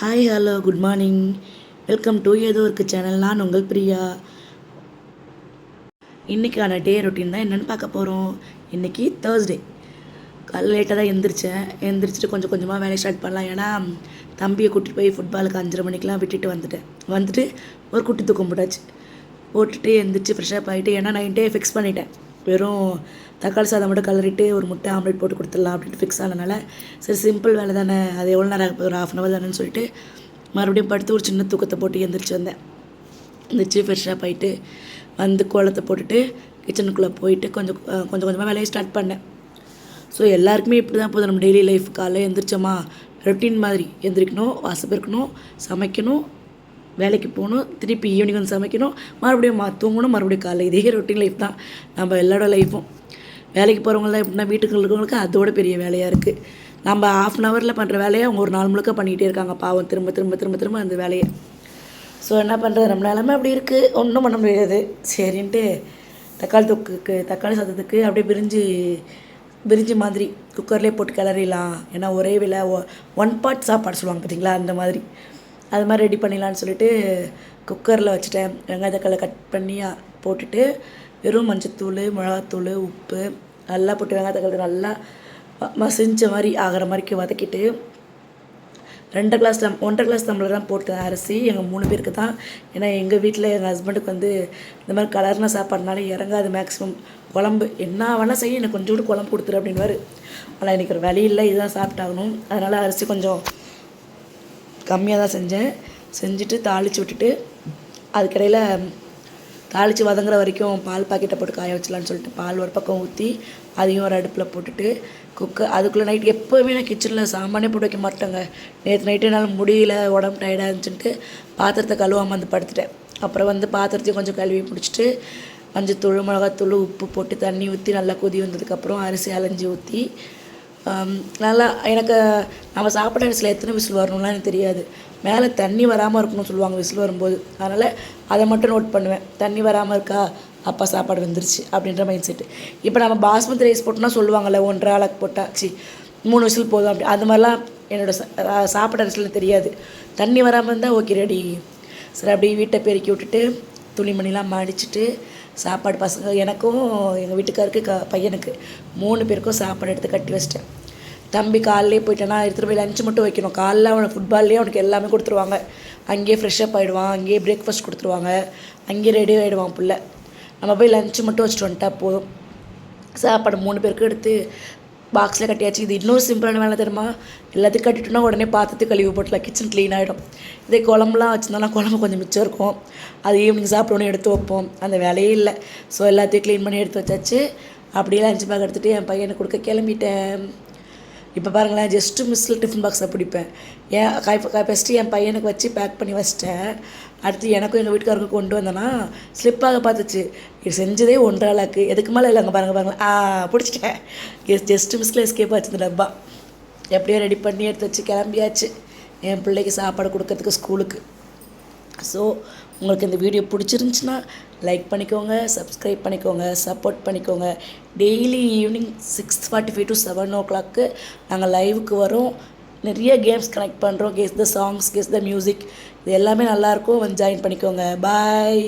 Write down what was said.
Hi hello good morning. Welcome to ஏதோ ஒரு channel. நான் உங்கள் பிரியா. இன்றைக்கான டே ரொட்டீன் தான் என்னென்னு பார்க்க போகிறோம். இன்றைக்கி தேர்ஸ்டே. காலையில் லேட்டாக தான் எந்திரிச்சிட்டு கொஞ்சம் கொஞ்சமாக வேலையை ஸ்டார்ட் பண்ணலாம். ஏன்னா தம்பியை கூட்டிகிட்டு போய் ஃபுட்பாலுக்கு 5:30 மணிக்கெலாம் வந்துட்டு ஒரு குட்டி தூக்கம் போட்டுட்டு எந்திரிச்சு ஃப்ரெஷ்ஷாக ஆகிட்டு, ஏன்னா நைட்டே ஃபிக்ஸ் பண்ணிட்டேன். வெறும் தக்காளி சாதம் மட்டும் கலரிட்டு ஒரு முட்டை ஆம்லேட் போட்டு கொடுத்துடலாம் அப்படின்ட்டு ஃபிக்ஸ் ஆனதுனால, சரி சிம்பிள் வேலை தானே, அது எவ்வளோ நேரம் ஒரு 1/2 hour தானேன்னு சொல்லிட்டு மறுபடியும் படுத்து ஒரு சின்ன தூக்கத்தை போட்டு எந்திரிச்சு ஃப்ரெஷ்ஷாக ஆகிட்டு வந்து கோலத்தை போட்டுட்டு கிச்சனுக்குள்ளே போயிட்டு கொஞ்சம் கொஞ்சமாக வேலையை ஸ்டார்ட் பண்ணேன். ஸோ எல்லாருக்குமே இப்படி தான் போதும் நம்ம டெய்லி லைஃப். காலையில் எந்திரிச்சோமா, ரொட்டீன் மாதிரி எந்திரிக்கணும், வாசல் பெருக்கணும், சமைக்கணும், வேலைக்கு போகணும், திருப்பி ஈவினிங் வந்து சமைக்கணும், மறுபடியும் தூங்கணும், மறுபடியும் காலையில். இதே ரொட்டீன் லைஃப் தான் நம்ம எல்லாரோட லைஃப்பும். வேலைக்கு போகிறவங்க தான் எப்படின்னா வீட்டுக்கு இருக்கவங்களுக்கு அதோட பெரிய வேலையாக இருக்குது. நம்ம 1/2 hour பண்ணுற வேலையை அவங்க ஒரு நாள் முழுக்க பண்ணிகிட்டே இருக்காங்க பாவம், திரும்ப அந்த வேலையை. ஸோ என்ன பண்ணுறது, நம்ம நிலமை அப்படி இருக்குது, ஒன்றும் பண்ண முடியாது. சரின்ட்டு தக்காளி சாதத்துக்கு அப்படியே பிரிஞ்சு மாதிரி குக்கர்லேயே போட்டு கிளறிடலாம். ஏன்னா ஒரே வேலை 1 part சாப்பாடு சொல்லுவாங்க பார்த்தீங்களா, அந்த மாதிரி அது மாதிரி ரெடி பண்ணிடலான்னு சொல்லிட்டு குக்கரில் வச்சுட்டேன். வெங்காய தக்காளி கட் பண்ணி போட்டுட்டு வெறும் மஞ்சத்தூள், மிளகாத்தூள், உப்பு நல்லா போட்டு வெங்காய தக்காளி நல்லா மசிஞ்ச மாதிரி ஆகிற மாதிரிக்கு வதக்கிட்டு 1.5 glass டம்ளர் தான் போட்டேன் அரிசி. எங்கள் 3 பேருக்கு தான். ஏன்னா எங்கள் வீட்டில் எங்கள் ஹஸ்பண்டுக்கு இந்த மாதிரி கலர்னா சாப்பாடுனால இறங்காது. மேக்ஸிமம் குழம்பு என்ன வேணால் செய்ய, எனக்கு கொஞ்சோண்டு குழம்பு கொடுத்துரு அப்படின்வாரு. ஆனால் எனக்கு ஒரு வழி இல்லை, இதுதான் சாப்பிட்டாகணும். அதனால் அரிசி கொஞ்சம் கம்மியாக தான் செஞ்சுட்டு தாளித்து விட்டுட்டு அதுக்கிடையில் தாளித்து வதங்குற வரைக்கும் பால் பாக்கெட்டை போட்டு காய வச்சலான்னு சொல்லிட்டு பால் ஒரு பக்கம் ஊற்றி அதையும் ஒரு அடுப்பில் போட்டுட்டு அதுக்குள்ளே நைட் எப்போவுமே நான் கிச்சனில் சாமானே போட்டு வைக்க மாட்டேங்க. நேற்று நைட்டு என்னால் முடியல, உடம்பு டயர்டாக இருந்துச்சுன்ட்டு பாத்திரத்தை கழுவாமல் படுத்துட்டேன். அப்புறம் பாத்திரத்தையும் கொஞ்சம் கழுவி பிடிச்சிட்டு மஞ்சத்தூள், மிளகாத்தூள், உப்பு போட்டு தண்ணி ஊற்றி நல்லா கொதி வந்ததுக்கப்புறம் அரிசி அலைஞ்சி ஊற்றி நல்லா, எனக்கு நம்ம சாப்பிட்ற அரிசியில் எத்தனை விசில் வரணும்லாம் எனக்கு தெரியாது. மேலே தண்ணி வராமல் இருக்கணும்னு சொல்லுவாங்க விசில் வரும்போது. அதனால் அதை மட்டும் நோட் பண்ணுவேன். தண்ணி வராமல் இருக்கா, அப்பா சாப்பாடு வந்துருச்சு அப்படின்ற மைண்ட் செட்டு. இப்போ நம்ம பாஸ்மதி ரைஸ் போட்டோம்னா சொல்லுவாங்கள்ல 1.5 ஆளுக்கு போட்டால் 3 விசில் போதும் அப்படி. அது மாதிரிலாம் என்னோடய சாப்பிட்ற அரிசியில் தெரியாது. தண்ணி வராமல் இருந்தால் ஓகே ரெடி. சரி அப்படியே வீட்டை பெருக்கி விட்டுட்டு துணிமணிலாம் மடிச்சுட்டு சாப்பாடு எனக்கும் எங்கள் வீட்டுக்காருக்கு பையனுக்கு 3 பேருக்கும் சாப்பாடு எடுத்து கட்டி வச்சிட்டேன். தம்பி காலையிலே போயிட்டேன்னா எடுத்துகிட்டு போய் லஞ்சு மட்டும் வைக்கணும். காலைல அவனுக்கு ஃபுட்பால்லேயே அவனுக்கு எல்லாமே கொடுத்துருவாங்க. அங்கேயே ஃப்ரெஷ்ஷப் ஆகிடுவான், அங்கேயே பிரேக்ஃபாஸ்ட் கொடுத்துருவாங்க, அங்கேயே ரெடி ஆகிடுவான் பிள்ளை. நம்ம போய் லஞ்சு மட்டும் வச்சுட்டு வந்துட்டா போதும். சாப்பாடு 3 பேருக்கும் எடுத்து பாக்ஸில் கட்டியாச்சு. இது இன்னொரு சிம்பிளான வேலை தெரியுமா, எல்லாத்தையும் கட்டிட்டோன்னா உடனே பாத்திரத்தை கழுவி போட்டலாம், கிச்சன் க்ளீன் ஆகிடும். இதே குழம்புலாம் வச்சுருந்தோம்னா குழம்பு கொஞ்சம் மிச்சம் இருக்கும், அது ஈவினிங் சாப்பிடணும் எடுத்து வைப்போம். அந்த வேலையே இல்லை. ஸோ எல்லாத்தையும் க்ளீன் பண்ணி எடுத்து வச்சாச்சு. அப்படியே லஞ்ச் பேக் எடுத்துகிட்டு என் பையனுக்கு கொடுக்க கிளம்பிட்டேன். இப்போ பாருங்களேன், ஜஸ்ட்டு மிஸ்ஸில் டிஃபன் பாக்ஸை பிடிப்பேன். ஃபஸ்ட்டு என் பையனுக்கு வச்சு பேக் பண்ணி வச்சிட்டேன். அடுத்து எனக்கும் எங்கள் வீட்டுக்காரருக்கு கொண்டு வந்தேன்னா ஸ்லிப்பாக பார்த்துச்சு. இது செஞ்சதே 1.5 ஆளுக்கு, எதுக்கு மேலே இல்லைங்க பாருங்களேன். பிடிச்சிட்டேன். ஜஸ்ட்டு மிஸ்ஸில் எஸ்கேப் ஆச்சு இந்த டப்பா. எப்படியோ ரெடி பண்ணி எடுத்து வச்சு கிளம்பியாச்சு என் பிள்ளைக்கு சாப்பாடு கொடுக்கறதுக்கு ஸ்கூலுக்கு. ஸோ உங்களுக்கு இந்த வீடியோ பிடிச்சிருந்துச்சின்னா லைக் பண்ணிக்கோங்க, சப்ஸ்கிரைப் பண்ணிக்கோங்க, சப்போர்ட் பண்ணிக்கோங்க. டெய்லி ஈவினிங் 6:45 to 7 o'clock நாங்கள் லைவுக்கு வரோம். நிறைய கேம்ஸ் கனெக்ட் பண்ணுறோம். Guess the songs, guess the music, இது எல்லாமே நல்லாயிருக்கும். வந்து ஜாயின் பண்ணிக்கோங்க. பாய்.